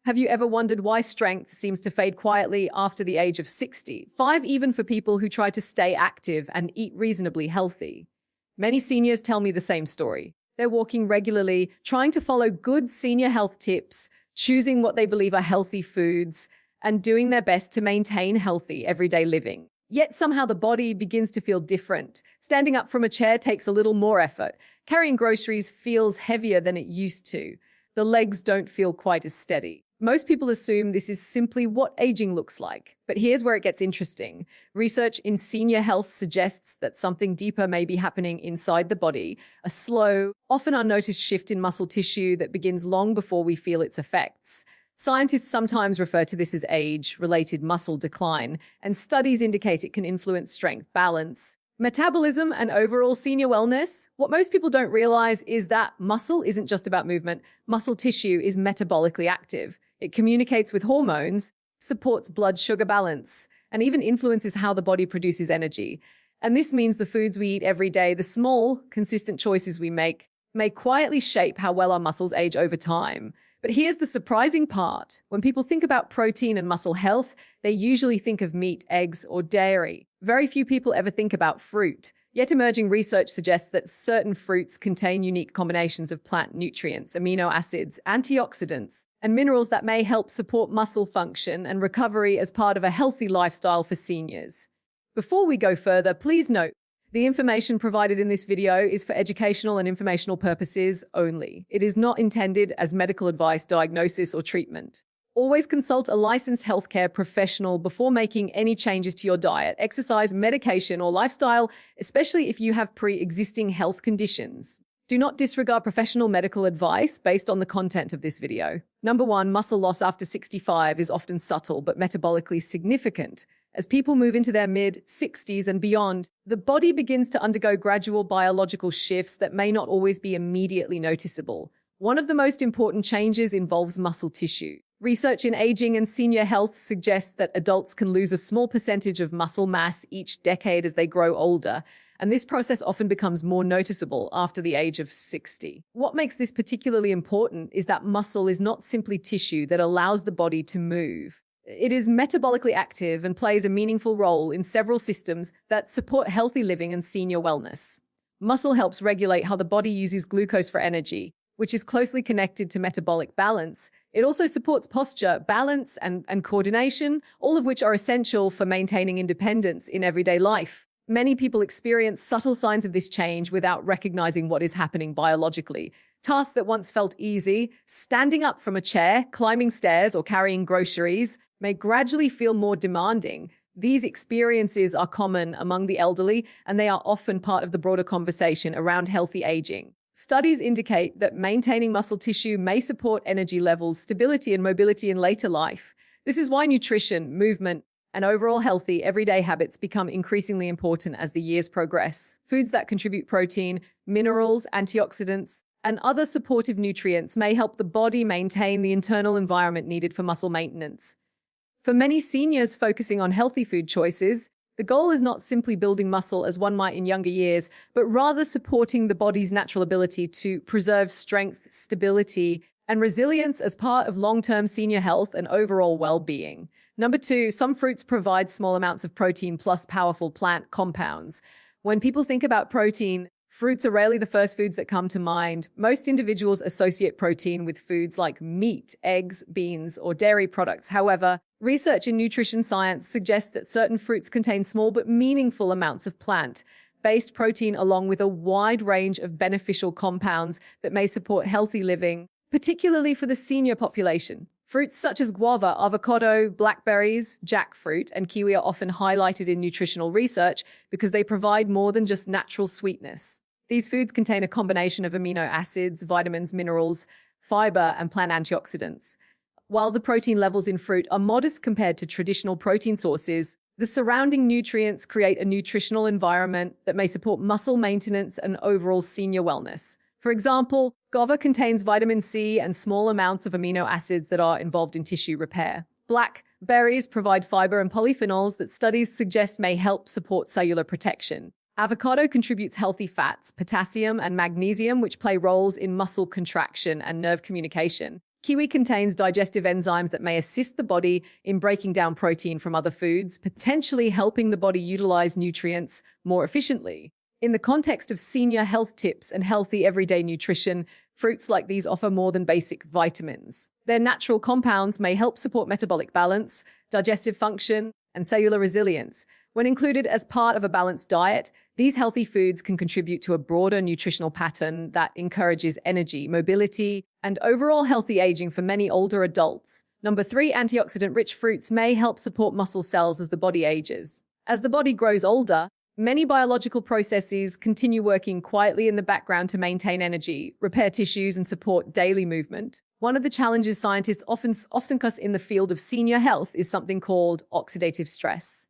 Have you ever wondered why strength seems to fade quietly after the age of 60? 5, even for people who try to stay active and eat reasonably healthy. Many seniors tell me the same story. They're walking regularly, trying to follow good senior health tips, choosing what they believe are healthy foods, and doing their best to maintain healthy everyday living. Yet somehow the body begins to feel different. Standing up from a chair takes a little more effort. Carrying groceries feels heavier than it used to. The legs don't feel quite as steady. Most people assume this is simply what aging looks like. But here's where it gets interesting. Research in senior health suggests that something deeper may be happening inside the body, a slow, often unnoticed shift in muscle tissue that begins long before we feel its effects. Scientists sometimes refer to this as age-related muscle decline, and studies indicate it can influence strength, balance, metabolism, and overall senior wellness. What most people don't realize is that muscle isn't just about movement. Muscle tissue is metabolically active. It communicates with hormones, supports blood sugar balance, and even influences how the body produces energy. And this means the foods we eat every day, the small, consistent choices we make, may quietly shape how well our muscles age over time. But here's the surprising part. When people think about protein and muscle health, they usually think of meat, eggs, or dairy. Very few people ever think about fruit. Yet emerging research suggests that certain fruits contain unique combinations of plant nutrients, amino acids, antioxidants, and minerals that may help support muscle function and recovery as part of a healthy lifestyle for seniors. Before we go further, please note, the information provided in this video is for educational and informational purposes only. It is not intended as medical advice, diagnosis, or treatment. Always consult a licensed healthcare professional before making any changes to your diet, exercise, medication, or lifestyle, especially if you have pre-existing health conditions. Do not disregard professional medical advice based on the content of this video. Number 1, muscle loss after 65 is often subtle but metabolically significant. As people move into their mid-60s and beyond, the body begins to undergo gradual biological shifts that may not always be immediately noticeable. One of the most important changes involves muscle tissue. Research in aging and senior health suggests that adults can lose a small percentage of muscle mass each decade as they grow older, and this process often becomes more noticeable after the age of 60. What makes this particularly important is that muscle is not simply tissue that allows the body to move. It is metabolically active and plays a meaningful role in several systems that support healthy living and senior wellness. Muscle helps regulate how the body uses glucose for energy, which is closely connected to metabolic balance. It also supports posture, balance, and coordination, all of which are essential for maintaining independence in everyday life. Many people experience subtle signs of this change without recognizing what is happening biologically. Tasks that once felt easy, standing up from a chair, climbing stairs, or carrying groceries, may gradually feel more demanding. These experiences are common among the elderly, and they are often part of the broader conversation around healthy aging. Studies indicate that maintaining muscle tissue may support energy levels, stability, and mobility in later life. This is why nutrition, movement, and overall healthy everyday habits become increasingly important as the years progress. Foods that contribute protein, minerals, antioxidants, and other supportive nutrients may help the body maintain the internal environment needed for muscle maintenance. For many seniors focusing on healthy food choices, the goal is not simply building muscle as one might in younger years, but rather supporting the body's natural ability to preserve strength, stability, and resilience as part of long-term senior health and overall well-being. Number 2, some fruits provide small amounts of protein plus powerful plant compounds. When people think about protein, fruits are rarely the first foods that come to mind. Most individuals associate protein with foods like meat, eggs, beans, or dairy products. However, research in nutrition science suggests that certain fruits contain small but meaningful amounts of plant-based protein along with a wide range of beneficial compounds that may support healthy living, particularly for the senior population. Fruits such as guava, avocado, blackberries, jackfruit, and kiwi are often highlighted in nutritional research because they provide more than just natural sweetness. These foods contain a combination of amino acids, vitamins, minerals, fiber, and plant antioxidants. While the protein levels in fruit are modest compared to traditional protein sources, the surrounding nutrients create a nutritional environment that may support muscle maintenance and overall senior wellness. For example, guava contains vitamin C and small amounts of amino acids that are involved in tissue repair. Blackberries provide fiber and polyphenols that studies suggest may help support cellular protection. Avocado contributes healthy fats, potassium, and magnesium, which play roles in muscle contraction and nerve communication. Kiwi contains digestive enzymes that may assist the body in breaking down protein from other foods, potentially helping the body utilize nutrients more efficiently. In the context of senior health tips and healthy everyday nutrition, fruits like these offer more than basic vitamins. Their natural compounds may help support metabolic balance, digestive function, and cellular resilience. When included as part of a balanced diet, these healthy foods can contribute to a broader nutritional pattern that encourages energy, mobility, and overall healthy aging for many older adults. Number 3, antioxidant-rich fruits may help support muscle cells as the body ages. As the body grows older, many biological processes continue working quietly in the background to maintain energy, repair tissues, and support daily movement. One of the challenges scientists often discuss in the field of senior health is something called oxidative stress.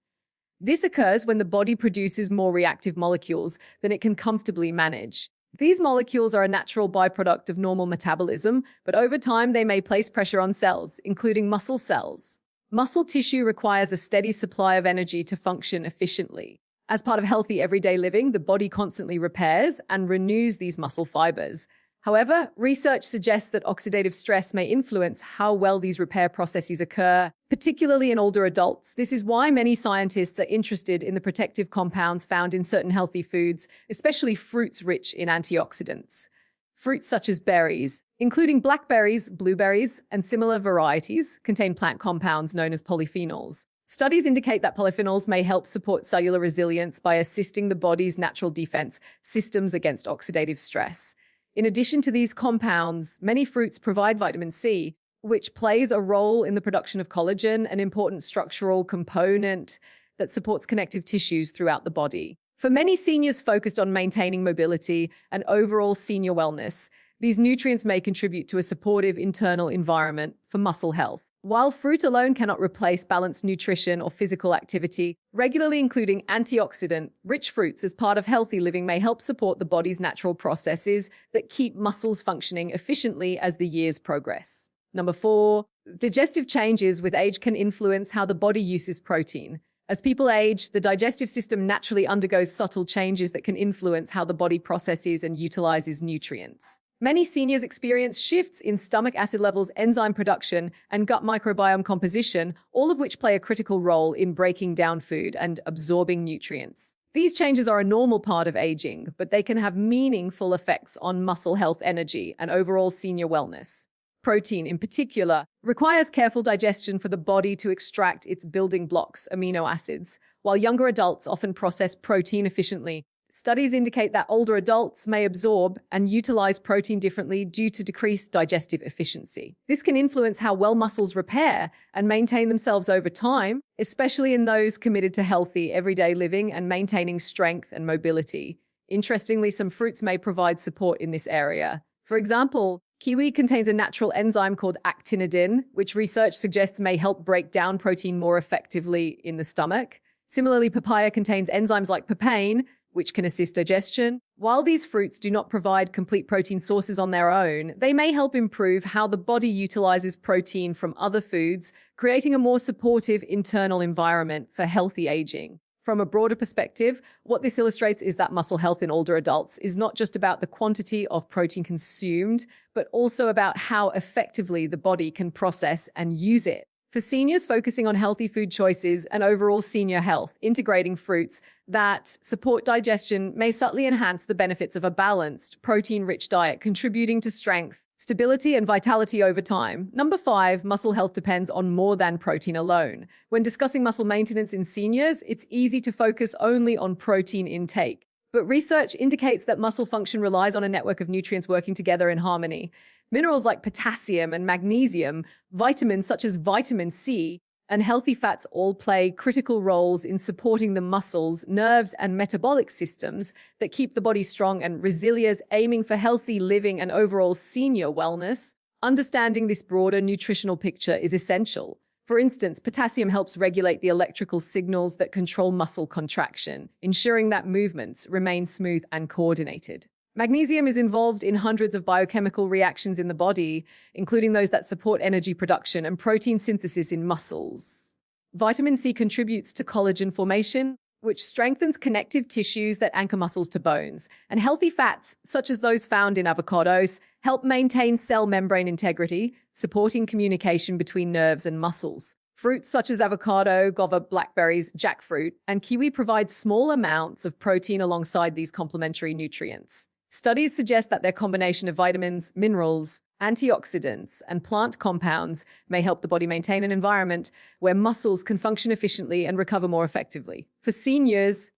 This occurs when the body produces more reactive molecules than it can comfortably manage. These molecules are a natural byproduct of normal metabolism, but over time they may place pressure on cells, including muscle cells. Muscle tissue requires a steady supply of energy to function efficiently. As part of healthy everyday living, the body constantly repairs and renews these muscle fibers. However, research suggests that oxidative stress may influence how well these repair processes occur, particularly in older adults. This is why many scientists are interested in the protective compounds found in certain healthy foods, especially fruits rich in antioxidants. Fruits such as berries, including blackberries, blueberries, and similar varieties, contain plant compounds known as polyphenols. Studies indicate that polyphenols may help support cellular resilience by assisting the body's natural defense systems against oxidative stress. In addition to these compounds, many fruits provide vitamin C, which plays a role in the production of collagen, an important structural component that supports connective tissues throughout the body. For many seniors focused on maintaining mobility and overall senior wellness, these nutrients may contribute to a supportive internal environment for muscle health. While fruit alone cannot replace balanced nutrition or physical activity, regularly including antioxidant-rich fruits as part of healthy living may help support the body's natural processes that keep muscles functioning efficiently as the years progress. Number 4, digestive changes with age can influence how the body uses protein. As people age, the digestive system naturally undergoes subtle changes that can influence how the body processes and utilizes nutrients. Many seniors experience shifts in stomach acid levels, enzyme production, and gut microbiome composition, all of which play a critical role in breaking down food and absorbing nutrients. These changes are a normal part of aging, but they can have meaningful effects on muscle health, energy, and overall senior wellness. Protein, in particular, requires careful digestion for the body to extract its building blocks, amino acids. While younger adults often process protein efficiently, studies indicate that older adults may absorb and utilize protein differently due to decreased digestive efficiency. This can influence how well muscles repair and maintain themselves over time, especially in those committed to healthy everyday living and maintaining strength and mobility. Interestingly, some fruits may provide support in this area. For example, kiwi contains a natural enzyme called actinidin, which research suggests may help break down protein more effectively in the stomach. Similarly, papaya contains enzymes like papain, which can assist digestion. While these fruits do not provide complete protein sources on their own, they may help improve how the body utilizes protein from other foods, creating a more supportive internal environment for healthy aging. From a broader perspective, what this illustrates is that muscle health in older adults is not just about the quantity of protein consumed, but also about how effectively the body can process and use it. For seniors focusing on healthy food choices and overall senior health, integrating fruits that support digestion may subtly enhance the benefits of a balanced, protein-rich diet, contributing to strength, stability, and vitality over time. Number 5, muscle health depends on more than protein alone. When discussing muscle maintenance in seniors, it's easy to focus only on protein intake. But research indicates that muscle function relies on a network of nutrients working together in harmony. Minerals like potassium and magnesium, vitamins such as vitamin C, and healthy fats all play critical roles in supporting the muscles, nerves, and metabolic systems that keep the body strong and resilient, aiming for healthy living and overall senior wellness. Understanding this broader nutritional picture is essential. For instance, potassium helps regulate the electrical signals that control muscle contraction, ensuring that movements remain smooth and coordinated. Magnesium is involved in hundreds of biochemical reactions in the body, including those that support energy production and protein synthesis in muscles. Vitamin C contributes to collagen formation, which strengthens connective tissues that anchor muscles to bones. And healthy fats, such as those found in avocados, help maintain cell membrane integrity, supporting communication between nerves and muscles. Fruits such as avocado, guava, blackberries, jackfruit, and kiwi provide small amounts of protein alongside these complementary nutrients. Studies suggest that their combination of vitamins, minerals, antioxidants, and plant compounds may help the body maintain an environment where muscles can function efficiently and recover more effectively. For seniors,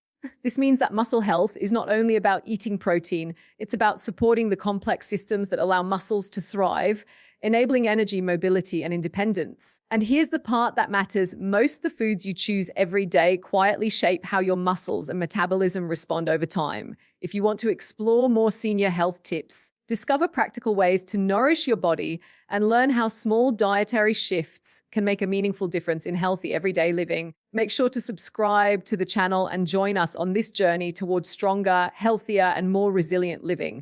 this means that muscle health is not only about eating protein, it's about supporting the complex systems that allow muscles to thrive, enabling energy, mobility, and independence. And here's the part that matters. Most of the foods you choose every day quietly shape how your muscles and metabolism respond over time. If you want to explore more senior health tips, discover practical ways to nourish your body, and learn how small dietary shifts can make a meaningful difference in healthy everyday living, make sure to subscribe to the channel and join us on this journey towards stronger, healthier, and more resilient living.